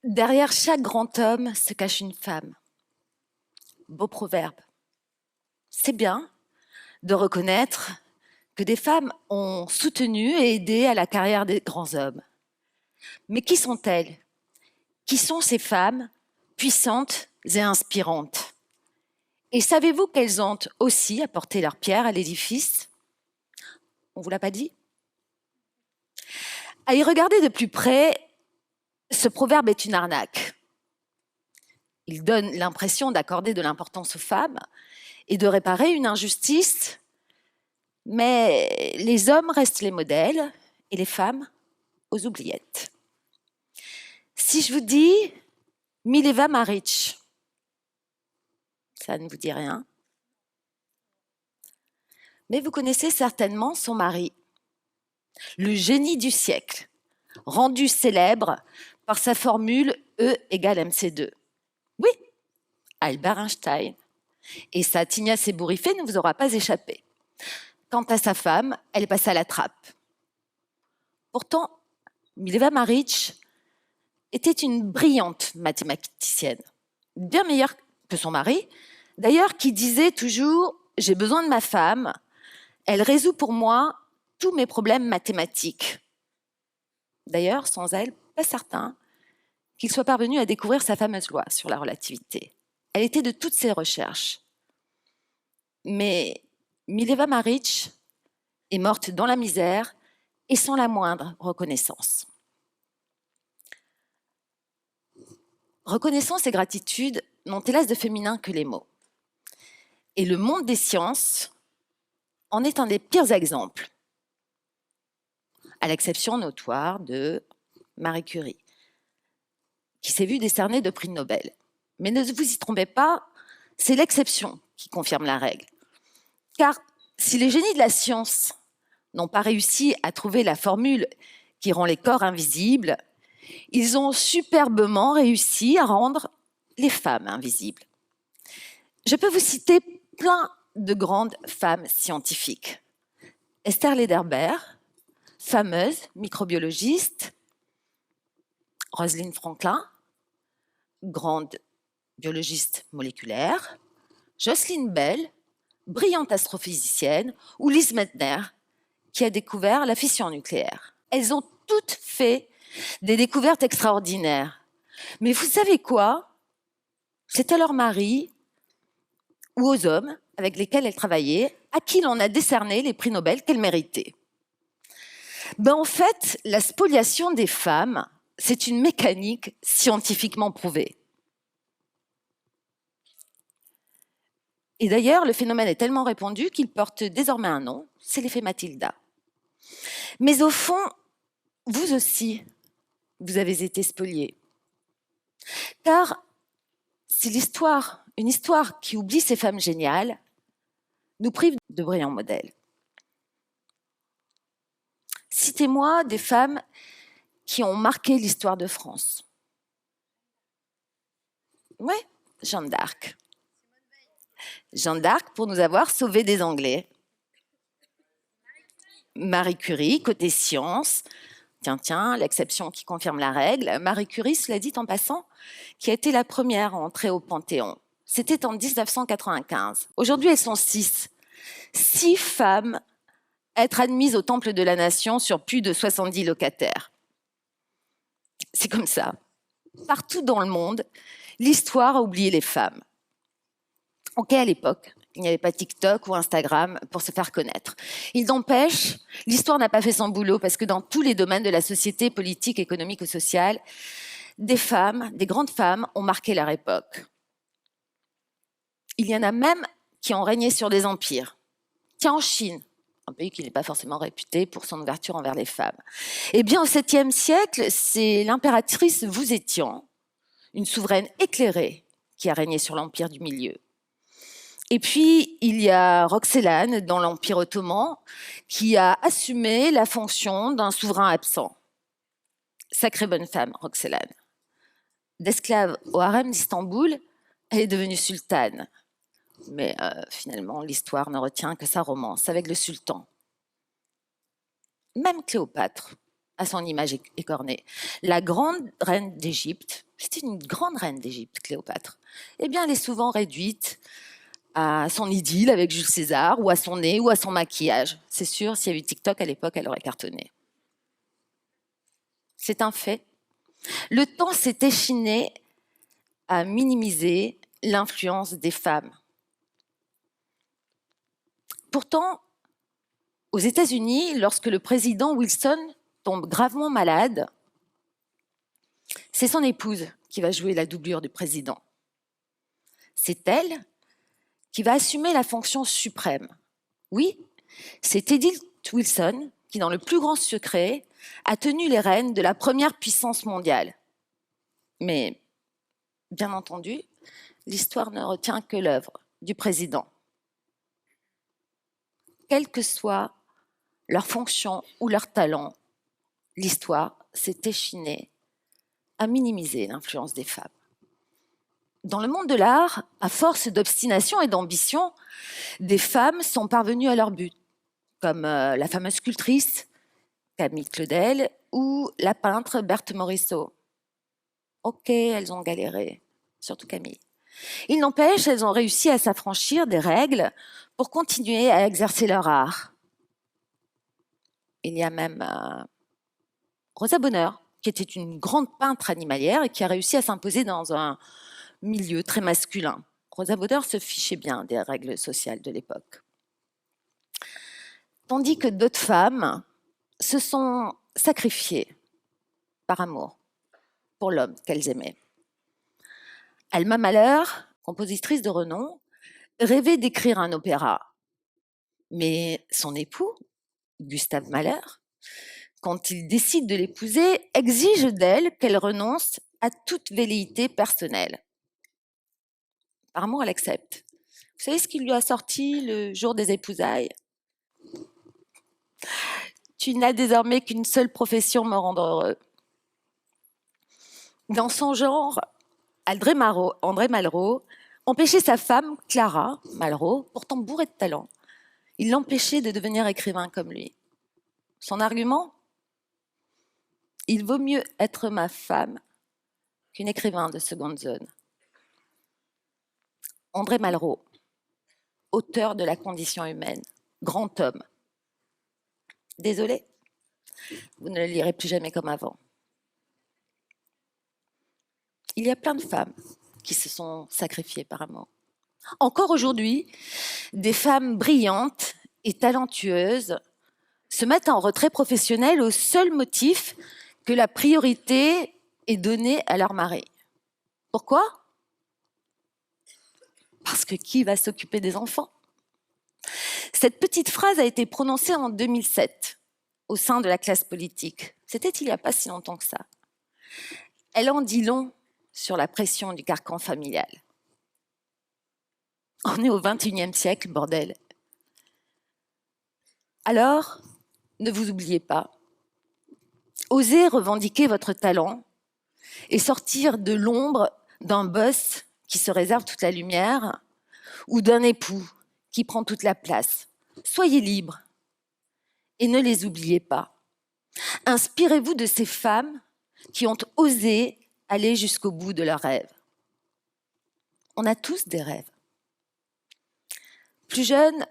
Derrière chaque grand homme se cache une femme. Beau proverbe. C'est bien de reconnaître que des femmes ont soutenu et aidé à la carrière des grands hommes. Mais qui sont-elles? Qui sont ces femmes puissantes et inspirantes? Et savez-vous qu'elles ont aussi apporté leur pierre à l'édifice? On ne vous l'a pas dit? À y regarder de plus près, ce proverbe est une arnaque. Il donne l'impression d'accorder de l'importance aux femmes et de réparer une injustice, mais les hommes restent les modèles et les femmes aux oubliettes. Si je vous dis Mileva Maric, ça ne vous dit rien? Mais vous connaissez certainement son mari, le génie du siècle, rendu célèbre par sa formule E égale MC2. Oui, Albert Einstein. Et sa tignasse ébouriffée ne vous aura pas échappé. Quant à sa femme, elle est passée à la trappe. Pourtant, Mileva Maric était une brillante mathématicienne, bien meilleure que son mari, d'ailleurs, qui disait toujours « J'ai besoin de ma femme, elle résout pour moi tous mes problèmes mathématiques ». D'ailleurs, sans elle, pas certain qu'il soit parvenu à découvrir sa fameuse loi sur la relativité. Elle était de toutes ses recherches. Mais Mileva Maric est morte dans la misère et sans la moindre reconnaissance. Reconnaissance et gratitude n'ont hélas de féminin que les mots. Et le monde des sciences en est un des pires exemples, à l'exception notoire de Marie Curie, qui s'est vue décerner de prix Nobel. Mais ne vous y trompez pas, c'est l'exception qui confirme la règle. Car si les génies de la science n'ont pas réussi à trouver la formule qui rend les corps invisibles, ils ont superbement réussi à rendre les femmes invisibles. Je peux vous citer plein de grandes femmes scientifiques. Esther Lederber, fameuse microbiologiste, Rosalind Franklin, grande biologiste moléculaire, Jocelyn Bell, brillante astrophysicienne, ou Lise Meitner, qui a découvert la fission nucléaire. Elles ont toutes fait des découvertes extraordinaires. Mais vous savez quoi? C'est à leur mari ou aux hommes avec lesquels elles travaillaient à qui l'on a décerné les prix Nobel qu'elles méritaient. En fait, la spoliation des femmes, c'est une mécanique scientifiquement prouvée. Et d'ailleurs, le phénomène est tellement répandu qu'il porte désormais un nom, c'est l'effet Mathilda. Mais au fond, vous aussi, vous avez été spoliés. Car c'est une histoire qui oublie ces femmes géniales, nous prive de brillants modèles. Citez-moi des femmes qui ont marqué l'histoire de France. Oui, Jeanne d'Arc. Jeanne d'Arc pour nous avoir sauvés des Anglais. Marie Curie, côté science. Tiens, l'exception qui confirme la règle. Marie Curie, cela dit en passant, qui a été la première à entrer au Panthéon. C'était en 1995. Aujourd'hui, elles sont 6. 6 femmes à être admises au Temple de la Nation sur plus de 70 locataires. C'est comme ça. Partout dans le monde, l'histoire a oublié les femmes. Ok, à l'époque, il n'y avait pas TikTok ou Instagram pour se faire connaître. Il n'empêche, l'histoire n'a pas fait son boulot parce que dans tous les domaines de la société politique, économique ou sociale, des femmes, des grandes femmes, ont marqué leur époque. Il y en a même qui ont régné sur des empires. Tiens, en Chine, un pays qui n'est pas forcément réputé pour son ouverture envers les femmes. Eh bien, au 7e siècle, c'est l'impératrice Wu Zetian, une souveraine éclairée, qui a régné sur l'empire du milieu. Et puis, il y a Roxelane dans l'Empire ottoman qui a assumé la fonction d'un souverain absent. Sacrée bonne femme, Roxelane. D'esclave au harem d'Istanbul, elle est devenue sultane. Mais finalement, l'histoire ne retient que sa romance avec le sultan. Même Cléopâtre a son image écornée. La grande reine d'Égypte C'était une grande reine d'Égypte, Cléopâtre. Eh bien, elle est souvent réduite à son idylle avec Jules César, ou à son nez, ou à son maquillage. C'est sûr, s'il y avait eu TikTok à l'époque, elle aurait cartonné. C'est un fait. Le temps s'est échiné à minimiser l'influence des femmes. Pourtant, aux États-Unis, lorsque le président Wilson tombe gravement malade, c'est son épouse qui va jouer la doublure du président. C'est elle qui va assumer la fonction suprême. Oui, c'est Edith Wilson qui, dans le plus grand secret, a tenu les rênes de la première puissance mondiale. Mais, bien entendu, l'histoire ne retient que l'œuvre du président. Quelle que soit leur fonction ou leur talent, l'histoire s'est échinée à minimiser l'influence des femmes. Dans le monde de l'art, à force d'obstination et d'ambition, des femmes sont parvenues à leur but, comme la fameuse sculptrice Camille Claudel ou la peintre Berthe Morisot. Ok, elles ont galéré, surtout Camille. Il n'empêche, elles ont réussi à s'affranchir des règles pour continuer à exercer leur art. Il y a même Rosa Bonheur, qui était une grande peintre animalière et qui a réussi à s'imposer dans un milieu très masculin. Rosa Bonheur se fichait bien des règles sociales de l'époque. Tandis que d'autres femmes se sont sacrifiées par amour pour l'homme qu'elles aimaient. Alma Mahler, compositrice de renom, rêvait d'écrire un opéra. Mais son époux, Gustave Mahler, quand il décide de l'épouser, exige d'elle qu'elle renonce à toute velléité personnelle. Par amour, elle accepte. Vous savez ce qu'il lui a sorti le jour des épousailles? Tu n'as désormais qu'une seule profession me rendre heureux. Dans son genre, André Malraux empêchait sa femme, Clara Malraux, pourtant bourrée de talent. Il l'empêchait de devenir écrivain comme lui. Son argument? Il vaut mieux être ma femme qu'une écrivain de seconde zone. André Malraux, auteur de La condition humaine, grand homme. Désolé, vous ne le lirez plus jamais comme avant. Il y a plein de femmes qui se sont sacrifiées par amour. Encore aujourd'hui, des femmes brillantes et talentueuses se mettent en retrait professionnel au seul motif que la priorité est donnée à leur mari. Pourquoi? Parce que qui va s'occuper des enfants? Cette petite phrase a été prononcée en 2007 au sein de la classe politique. C'était il n'y a pas si longtemps que ça. Elle en dit long sur la pression du carcan familial. On est au XXIe siècle, bordel. Alors, ne vous oubliez pas. Osez revendiquer votre talent et sortir de l'ombre d'un boss qui se réserve toute la lumière ou d'un époux qui prend toute la place. Soyez libres et ne les oubliez pas. Inspirez-vous de ces femmes qui ont osé aller jusqu'au bout de leurs rêves. On a tous des rêves. Plus jeune,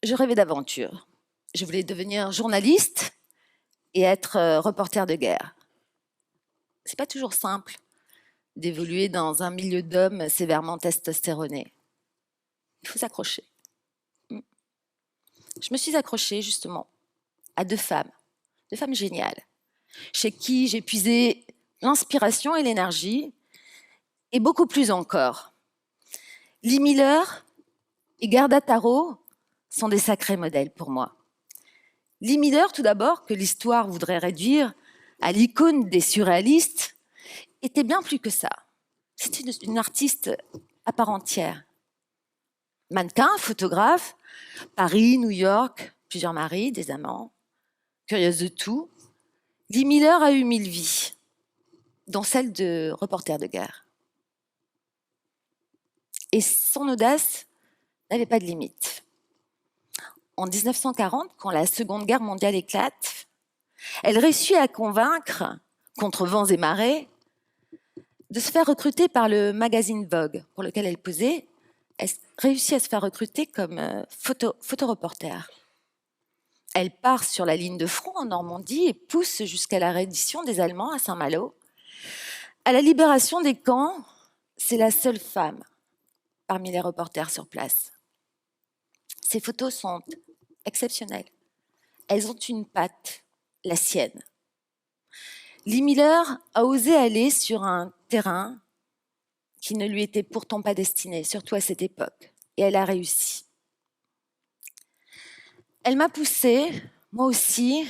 je rêvais d'aventure. Je voulais devenir journaliste et être reporter de guerre. C'est pas toujours simple d'évoluer dans un milieu d'hommes sévèrement testostéronés. Il faut s'accrocher. Je me suis accrochée justement à deux femmes géniales, chez qui j'ai puisé l'inspiration et l'énergie, et beaucoup plus encore. Lee Miller et Gerda Taro sont des sacrés modèles pour moi. Lee Miller, tout d'abord, que l'histoire voudrait réduire à l'icône des surréalistes, était bien plus que ça. C'était une artiste à part entière. Mannequin, photographe, Paris, New York, plusieurs maris, des amants, curieuse de tout. Lee Miller a eu 1000 vies, dont celle de reporter de guerre. Et son audace n'avait pas de limite. En 1940, quand la Seconde Guerre mondiale éclate, elle réussit à convaincre, contre vents et marées, de se faire recruter par le magazine Vogue, pour lequel elle posait. Elle réussit à se faire recruter comme photoreporter. Elle part sur la ligne de front en Normandie et pousse jusqu'à la reddition des Allemands à Saint-Malo. À la libération des camps, c'est la seule femme parmi les reporters sur place. Ces photos sont exceptionnelles. Elles ont une patte, la sienne. Lee Miller a osé aller sur un terrain qui ne lui était pourtant pas destiné, surtout à cette époque. Et elle a réussi. Elle m'a poussée, moi aussi,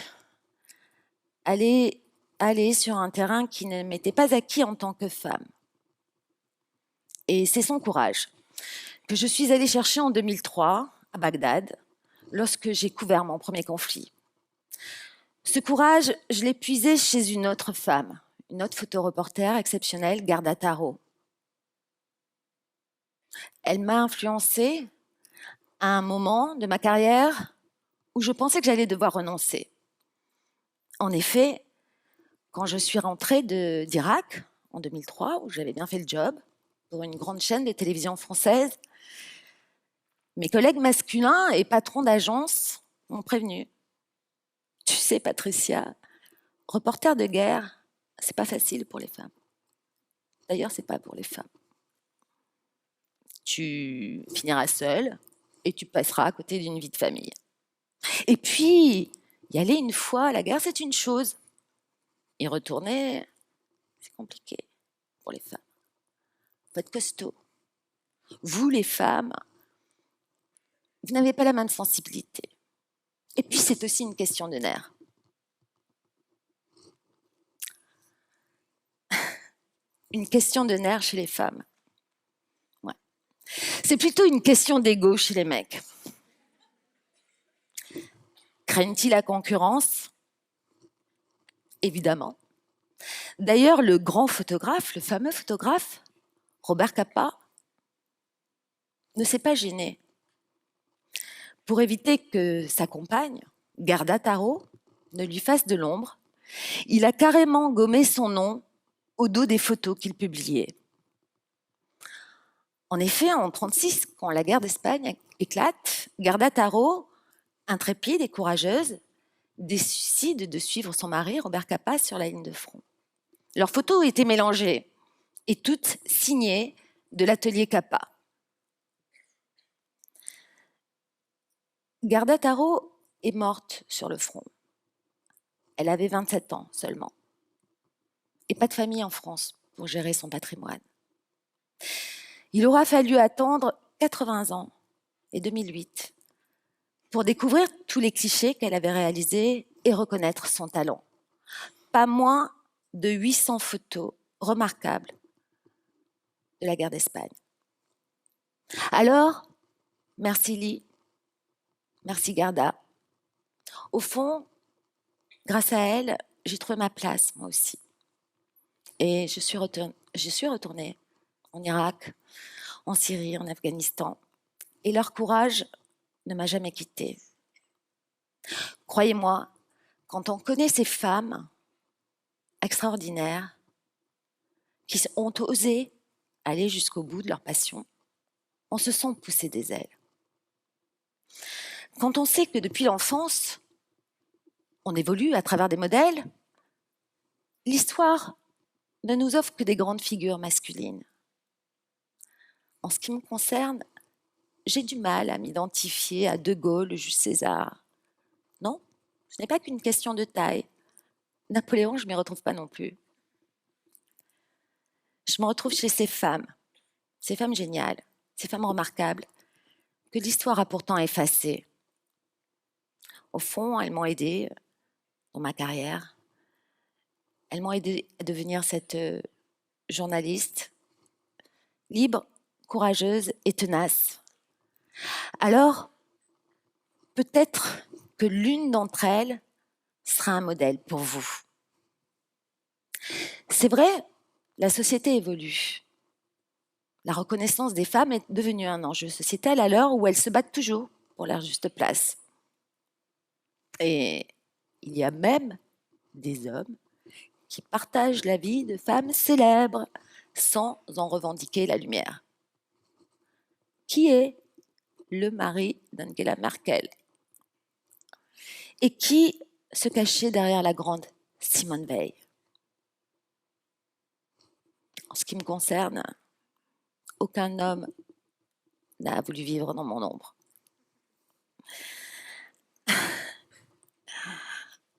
à aller sur un terrain qui ne m'était pas acquis en tant que femme. Et c'est son courage que je suis allée chercher en 2003 à Bagdad, lorsque j'ai couvert mon premier conflit. Ce courage, je l'ai puisé chez une autre femme, une autre photoreporter exceptionnelle, Garda Taro. Elle m'a influencée à un moment de ma carrière où je pensais que j'allais devoir renoncer. En effet, quand je suis rentrée d'Irak en 2003, où j'avais bien fait le job pour une grande chaîne de télévision française, mes collègues masculins et patrons d'agence m'ont prévenu. Tu sais, Patricia, reporter de guerre, c'est pas facile pour les femmes. D'ailleurs, c'est pas pour les femmes. Tu finiras seule et tu passeras à côté d'une vie de famille. Et puis, y aller une fois à la guerre, c'est une chose. Y retourner, c'est compliqué pour les femmes. Faut être costaud. Vous, les femmes, vous n'avez pas la même sensibilité. Et puis, c'est aussi une question de nerfs. Une question de nerfs chez les femmes. Ouais. C'est plutôt une question d'ego chez les mecs. Craignent-ils la concurrence? Évidemment. D'ailleurs, le grand photographe, le fameux photographe, Robert Capa, ne s'est pas gêné. Pour éviter que sa compagne, Garda Taro, ne lui fasse de l'ombre, il a carrément gommé son nom au dos des photos qu'il publiait. En effet, en 1936, quand la guerre d'Espagne éclate, Garda Taro, intrépide et courageuse, décide de suivre son mari, Robert Capa, sur la ligne de front. Leurs photos ont été mélangées et toutes signées de l'atelier Capa. Garda Taro est morte sur le front. Elle avait 27 ans seulement. Et pas de famille en France pour gérer son patrimoine. Il aura fallu attendre 80 ans et 2008 pour découvrir tous les clichés qu'elle avait réalisés et reconnaître son talent. Pas moins de 800 photos remarquables de la guerre d'Espagne. Alors, merci Lee, merci Garda. Au fond, grâce à elle, j'ai trouvé ma place, moi aussi. Et je suis retournée en Irak, en Syrie, en Afghanistan. Et leur courage ne m'a jamais quittée. Croyez-moi, quand on connaît ces femmes extraordinaires qui ont osé aller jusqu'au bout de leur passion, on se sent pousser des ailes. Quand on sait que depuis l'enfance, on évolue à travers des modèles, l'histoire ne nous offre que des grandes figures masculines. En ce qui me concerne, j'ai du mal à m'identifier à De Gaulle, Jules César. Non, ce n'est pas qu'une question de taille. Napoléon, je ne m'y retrouve pas non plus. Je me retrouve chez ces femmes géniales, ces femmes remarquables, que l'histoire a pourtant effacées. Au fond, elles m'ont aidée dans ma carrière. Elles m'ont aidée à devenir cette journaliste libre, courageuse et tenace. Alors, peut-être que l'une d'entre elles sera un modèle pour vous. C'est vrai, la société évolue. La reconnaissance des femmes est devenue un enjeu sociétal à l'heure où elles se battent toujours pour leur juste place. Et il y a même des hommes qui partagent la vie de femmes célèbres, sans en revendiquer la lumière. Qui est le mari d'Angela Merkel? Et qui se cachait derrière la grande Simone Veil? En ce qui me concerne, aucun homme n'a voulu vivre dans mon ombre.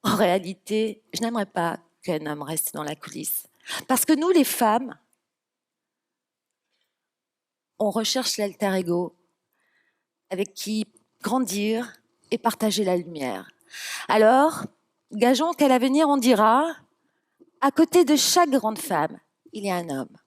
En réalité, je n'aimerais pas qu'un homme reste dans la coulisse. Parce que nous, les femmes, on recherche l'alter ego avec qui grandir et partager la lumière. Alors, gageons qu'à l'avenir, on dira, à côté de chaque grande femme, il y a un homme.